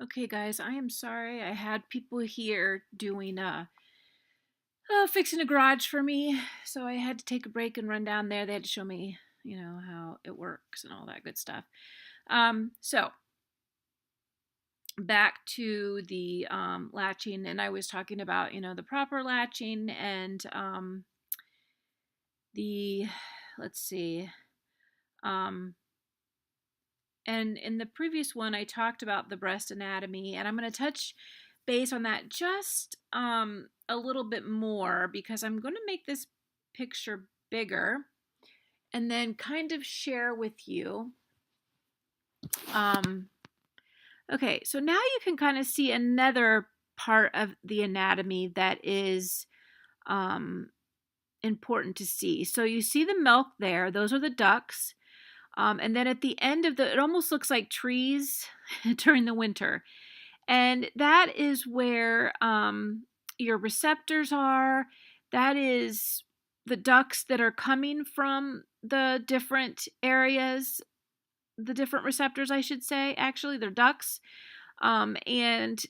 Okay, guys, I am sorry. I had people here doing fixing a garage for me, so I had to take a break and run down there. They had to show me, how it works and all that good stuff. So back to the latching, and I was talking about, the proper latching and the let's see. Um And in the previous one, I talked about the breast anatomy, and I'm going to touch base on that just a little bit more because I'm going to make this picture bigger and then kind of share with you. Um, okay, so now you can kind of see another part of the anatomy that is important to see. So you see the milk there, those are the ducts. And then at the end of it almost looks like trees during the winter. And that is where your receptors are. That is the ducts that are coming from the different areas, the different receptors, I should say. Actually, they're ducts. And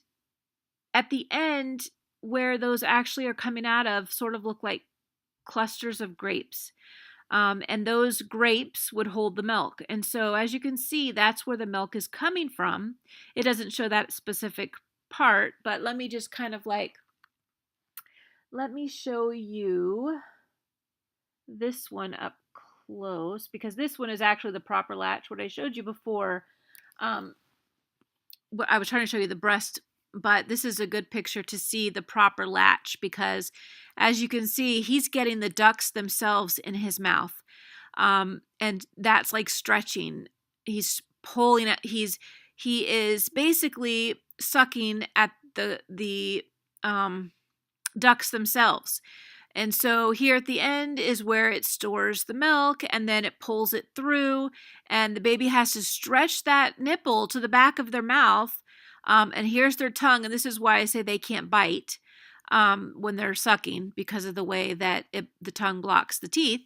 at the end, where those actually are coming out of, sort of look like clusters of grapes. And those grapes would hold the milk. And so, as you can see, that's where the milk is coming from. It doesn't show that specific part, but let me just kind of let me show you this one up close because this one is actually the proper latch. What I showed you before, I was trying to show you the breast, but this is a good picture to see the proper latch because as you can see, he's getting the ducts themselves in his mouth. And that's like stretching. He's pulling it. He is basically sucking at the ducts themselves. And so here at the end is where it stores the milk and then it pulls it through and the baby has to stretch that nipple to the back of their mouth. And here's their tongue. And this is why I say they can't bite when they're sucking because of the way that the tongue blocks the teeth.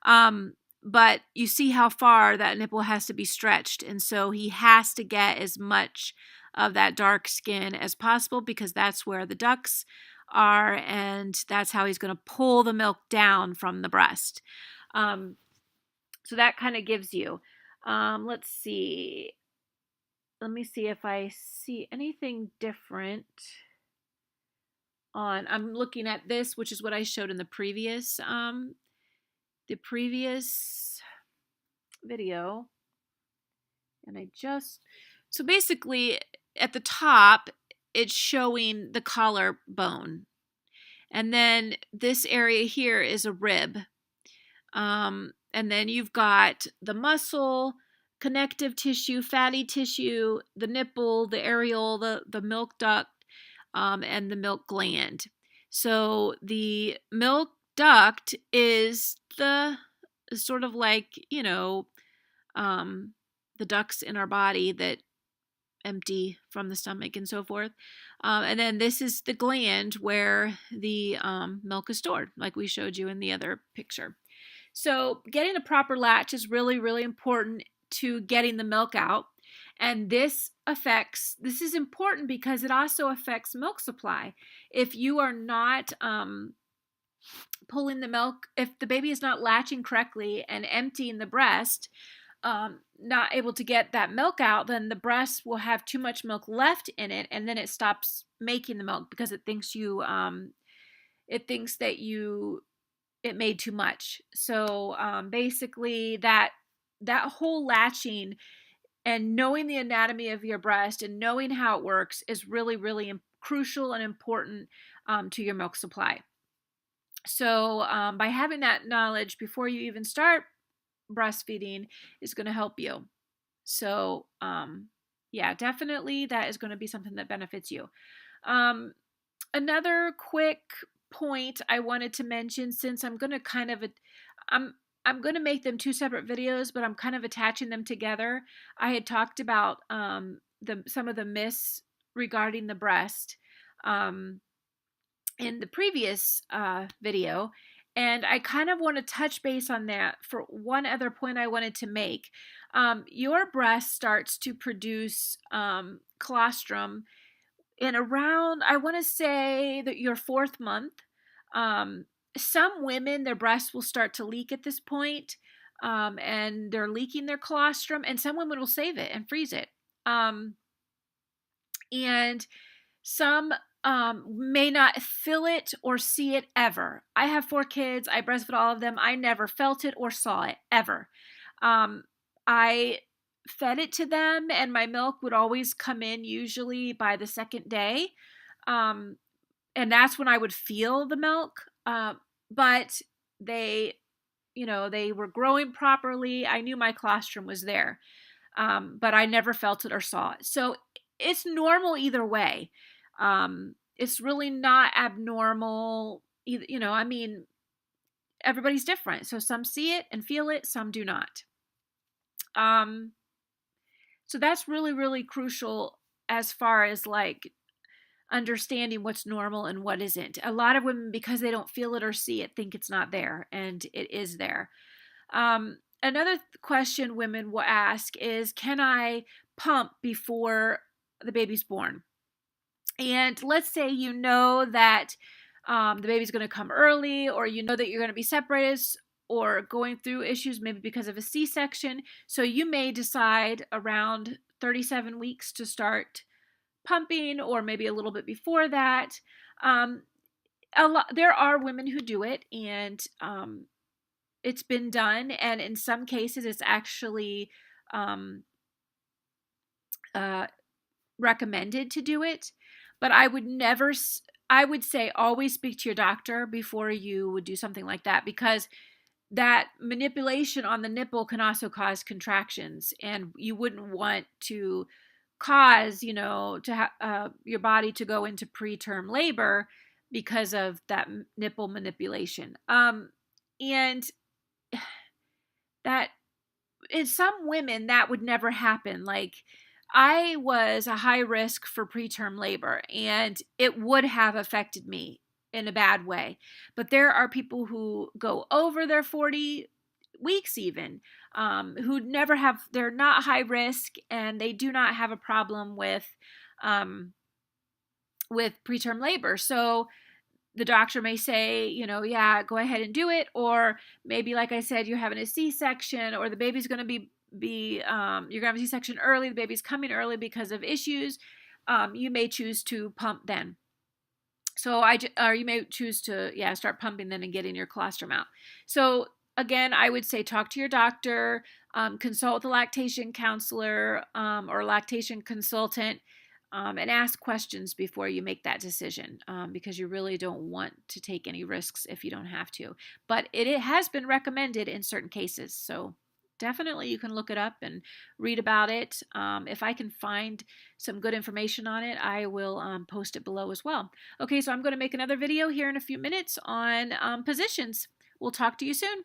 But you see how far that nipple has to be stretched. And so he has to get as much of that dark skin as possible because that's where the ducts are, and that's how he's going to pull the milk down from the breast. So that kind of gives you, let's see. Let me see if I see anything different I'm looking at this, which is what I showed in the previous video. And so basically at the top, it's showing the collarbone. And then this area here is a rib. And then you've got the muscle, connective tissue, fatty tissue, the nipple, the areole, the milk duct, and the milk gland. So the milk duct is sort of like, the ducts in our body that empty from the stomach and so forth. And then this is the gland where the milk is stored, like we showed you in the other picture. So getting a proper latch is really, really important to getting the milk out. And this is important because it also affects milk supply. If you are not pulling the milk, if the baby is not latching correctly and emptying the breast, not able to get that milk out, then the breast will have too much milk left in it, and then it stops making the milk because it thinks it made too much. So basically, that whole latching and knowing the anatomy of your breast and knowing how it works is really, really crucial and important to your milk supply. So by having that knowledge before you even start breastfeeding is going to help you. So yeah, definitely that is going to be something that benefits you. Another quick point I wanted to mention, since I'm going to I'm going to make them two separate videos, but I'm kind of attaching them together. I had talked about some of the myths regarding the breast in the previous video, and I kind of want to touch base on that for one other point I wanted to make. Your breast starts to produce colostrum in around, I want to say that your 4th month. Some women, their breasts will start to leak at this point, and they're leaking their colostrum, and some women will save it and freeze it. And some may not feel it or see it ever. I have 4 kids. I breastfed all of them. I never felt it or saw it ever. I fed it to them, and my milk would always come in usually by the 2nd day. And that's when I would feel the milk. But they, they were growing properly. I knew my colostrum was there, but I never felt it or saw it. So it's normal either way. It's really not abnormal. I mean, everybody's different. So some see it and feel it, some do not. So that's really, really crucial as far as like understanding what's normal and what isn't. A lot of women, because they don't feel it or see it, think it's not there, and it is there. Another question women will ask is, can I pump before the baby's born? And let's say you know that the baby's going to come early, or you know that you're going to be separated or going through issues maybe because of a C-section. So you may decide around 37 weeks to start pumping, or maybe a little bit before that. There are women who do it, and it's been done, and in some cases it's actually recommended to do it. But I would say always speak to your doctor before you would do something like that, because that manipulation on the nipple can also cause contractions, and you wouldn't want to cause, your body to go into preterm labor because of that nipple manipulation. And that in some women that would never happen. Like, I was a high risk for preterm labor, and it would have affected me in a bad way. But there are people who go over their 40 weeks even, who they're not high risk, and they do not have a problem with preterm labor. So the doctor may say, yeah, go ahead and do it. Or maybe, like I said, you're having a C-section, or the baby's going to you're going to have a C-section early, the baby's coming early because of issues. You may choose to pump then. Or you may choose to, start pumping then and getting your colostrum out. So again, I would say talk to your doctor, consult with a lactation counselor or lactation consultant, and ask questions before you make that decision, because you really don't want to take any risks if you don't have to. But it has been recommended in certain cases, so definitely you can look it up and read about it. If I can find some good information on it, I will post it below as well. Okay, so I'm going to make another video here in a few minutes on positions. We'll talk to you soon.